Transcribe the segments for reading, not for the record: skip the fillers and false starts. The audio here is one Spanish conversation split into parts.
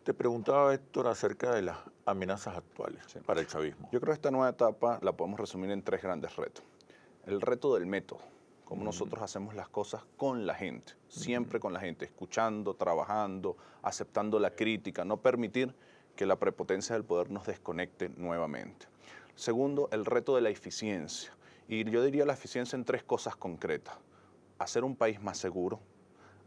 Te preguntaba, Héctor, acerca de las amenazas actuales para el chavismo. Yo creo que esta nueva etapa la podemos resumir en tres grandes retos. El reto del método, cómo nosotros hacemos las cosas con la gente, siempre con la gente, escuchando, trabajando, aceptando la crítica, no permitir que la prepotencia del poder nos desconecte nuevamente. Segundo, el reto de la eficiencia. Y yo diría la eficiencia en tres cosas concretas. Hacer un país más seguro,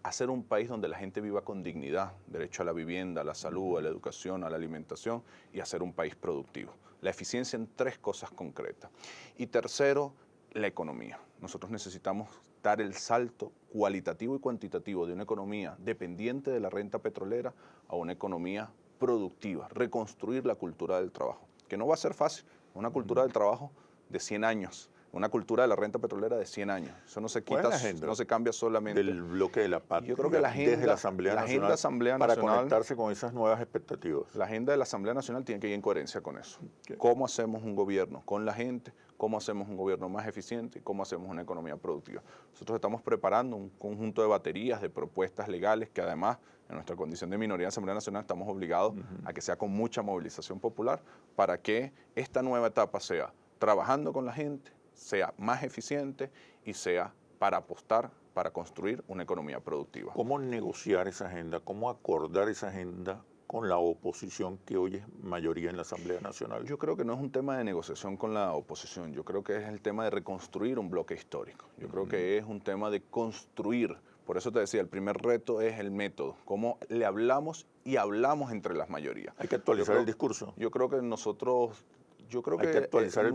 hacer un país donde la gente viva con dignidad, derecho a la vivienda, a la salud, a la educación, a la alimentación, y hacer un país productivo. La eficiencia en tres cosas concretas. Y tercero, la economía. Nosotros necesitamos dar el salto cualitativo y cuantitativo de una economía dependiente de la renta petrolera a una economía productiva, reconstruir la cultura del trabajo, que no va a ser fácil, una cultura del trabajo de 100 años, una cultura de la renta petrolera de 100 años. Eso no se quita, no se cambia solamente. Del bloque de la patria. Yo creo que la agenda, desde la Asamblea Nacional para conectarse con esas nuevas expectativas. La agenda de la Asamblea Nacional tiene que ir en coherencia con eso. ¿Cómo hacemos un gobierno con la gente? ¿Cómo hacemos un gobierno más eficiente? ¿Y cómo hacemos una economía productiva? Nosotros estamos preparando un conjunto de baterías de propuestas legales que además, en nuestra condición de minoría en la Asamblea Nacional, estamos obligados a que sea con mucha movilización popular para que esta nueva etapa sea trabajando con la gente, sea más eficiente y sea para apostar, para construir una economía productiva. ¿Cómo negociar esa agenda? ¿Cómo acordar esa agenda con la oposición que hoy es mayoría en la Asamblea Nacional? Yo creo que no es un tema de negociación con la oposición, yo creo que es el tema de reconstruir un bloque histórico. Yo creo que es un tema de construir. Por eso te decía, el primer reto es el método, cómo le hablamos y hablamos entre las mayorías. Hay que actualizar el discurso. Yo creo que nosotros... Yo creo Hay que actualizar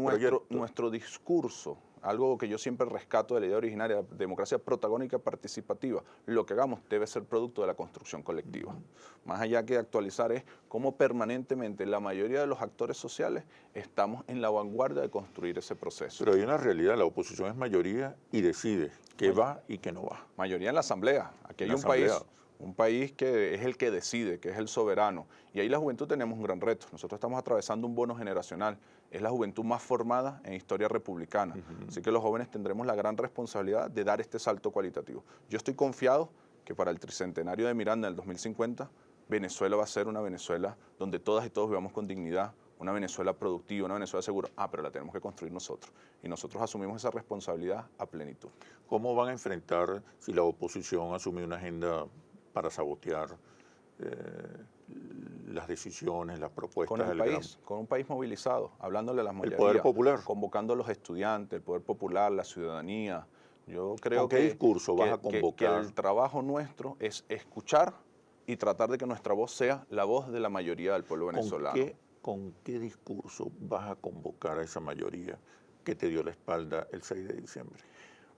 nuestro discurso, algo que yo siempre rescato de la idea originaria, democracia protagónica participativa, lo que hagamos debe ser producto de la construcción colectiva. Más allá que actualizar es cómo permanentemente la mayoría de los actores sociales estamos en la vanguardia de construir ese proceso. Pero hay una realidad, la oposición es mayoría y decide qué va y qué no va. Mayoría en la Asamblea. Aquí hay un país que es el que decide, que es el soberano. Y ahí la juventud tenemos un gran reto. Nosotros estamos atravesando un bono generacional. Es la juventud más formada en historia republicana. Así que los jóvenes tendremos la gran responsabilidad de dar este salto cualitativo. Yo estoy confiado que para el tricentenario de Miranda del 2050, Venezuela va a ser una Venezuela donde todas y todos vivamos con dignidad, una Venezuela productiva, una Venezuela segura. Pero la tenemos que construir nosotros. Y nosotros asumimos esa responsabilidad a plenitud. ¿Cómo van a enfrentar si la oposición asume una agenda para sabotear las decisiones, las propuestas del país? Con un país movilizado, hablándole a las mayorías. El poder popular. Convocando a los estudiantes, el poder popular, la ciudadanía. Yo creo ¿Con qué discurso vas a convocar? Que el trabajo nuestro es escuchar y tratar de que nuestra voz sea la voz de la mayoría del pueblo venezolano. ¿Con qué discurso vas a convocar a esa mayoría que te dio la espalda el 6 de diciembre?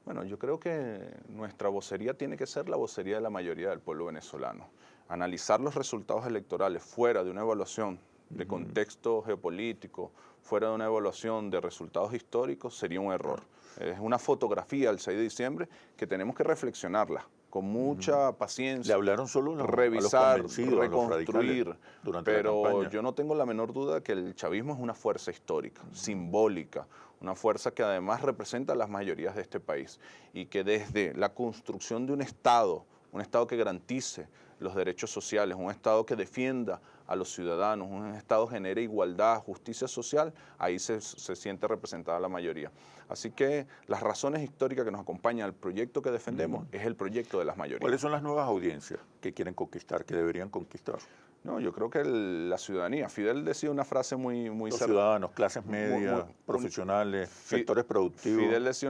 Bueno, yo creo que nuestra vocería tiene que ser la vocería de la mayoría del pueblo venezolano. Analizar los resultados electorales fuera de una evaluación de contexto geopolítico, fuera de una evaluación de resultados históricos, sería un error. Es una fotografía del 6 de diciembre que tenemos que reflexionarla con mucha paciencia. Le hablaron solo revisar, a los reconstruir, durante pero la campaña. Yo no tengo la menor duda que el chavismo es una fuerza histórica, simbólica, una fuerza que además representa a las mayorías de este país y que desde la construcción de un Estado que garantice los derechos sociales, un Estado que defienda a los ciudadanos, un Estado que genere igualdad, justicia social, ahí se siente representada la mayoría. Así que las razones históricas que nos acompañan al proyecto que defendemos es el proyecto de las mayorías. ¿Cuáles son las nuevas audiencias que quieren conquistar, que deberían conquistar? No, yo creo que la ciudadanía. Fidel decía una frase muy los ciudadanos, clases medias, profesionales, sectores productivos. Fidel decía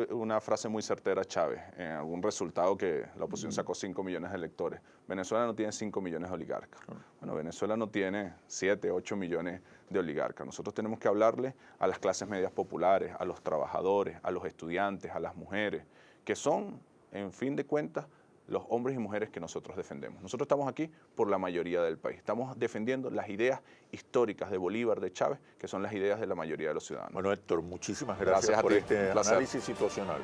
una frase muy certera a Chávez, en algún resultado que la oposición sacó 5 millones de electores. Venezuela no tiene 5 millones de oligarcas. Bueno, Venezuela no tiene 7, 8 millones de oligarcas. Nosotros tenemos que hablarle a las clases medias populares, a los trabajadores, a los estudiantes, a las mujeres, que son, en fin de cuentas, los hombres y mujeres que nosotros defendemos. Nosotros estamos aquí por la mayoría del país. Estamos defendiendo las ideas históricas de Bolívar, de Chávez, que son las ideas de la mayoría de los ciudadanos. Bueno, Héctor, muchísimas gracias por este análisis situacional.